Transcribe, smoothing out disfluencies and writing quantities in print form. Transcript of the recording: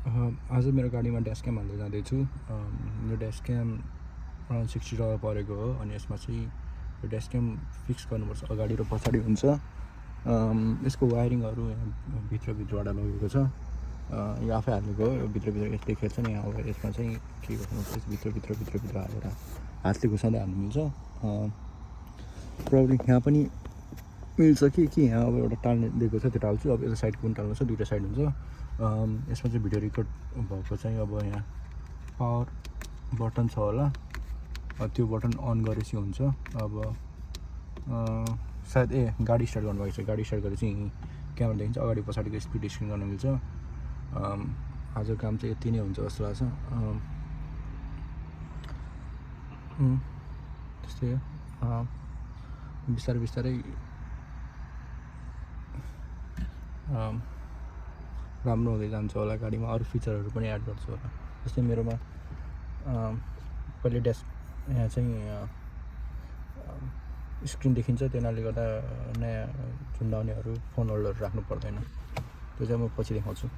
आज मेरो गाडीमा ड्यास क्याम हाल्दै जाँदैछु। यो ड्यास क्याम अराउन्ड $60 परेको हो अनि यसमा चाहिँ यो ड्यास क्याम फिक्स गर्नुपर्छ, अगाडि र पछाडि हुन्छ। यसको वायरिङहरू यहाँ भित्रभित्रबाट लगेको छ। यो आफै हालेको हो, यो भित्रभित्र देखेको छ नि। यहाँ अब यसमा चाहिँ के गर्नुपर्छ, भित्रभित्र हालेर हातले घुसाउँदै हाल्नु मिल्छ। प्रब्लम यहाँ पनि मिल्छ कि यहाँ अब एउटा टाल्ने दिएको छ, त्यो टाल्छु। अब यता साइडको पनि टाल्नु छ, दुईवटा साइड हुन्छ। यसमा चाहिँ भिडियो रेकर्ड भएको चाहिँ अब यहाँ पावर बटन छ होला, त्यो बटन अन गरेपछि हुन्छ। अब सायद गाडी स्टार्ट गर्नुभएको छ, गाडी स्टार्ट गरेपछि क्यामेरा देखिन्छ, अगाडि पछाडिको स्पिड स्क्रिन गर्न मिल्छ। आजको काम चाहिँ यति नै हुन्छ जस्तो लाग्छ। त्यस्तै हो, बिस्तारै राम्रो हुँदै जान्छ होला। गाडीमा अरू फिचरहरू पनि एड गर्छु होला। जस्तै मेरोमा पहिले ड्यास यहाँ चाहिँ स्क्रिन देखिन्छ, त्यो हुनाले गर्दा नयाँ झुन्डाउनेहरू फोन होल्डरहरू राख्नु पर्दैन। त्यो चाहिँ म पछि देखाउँछु।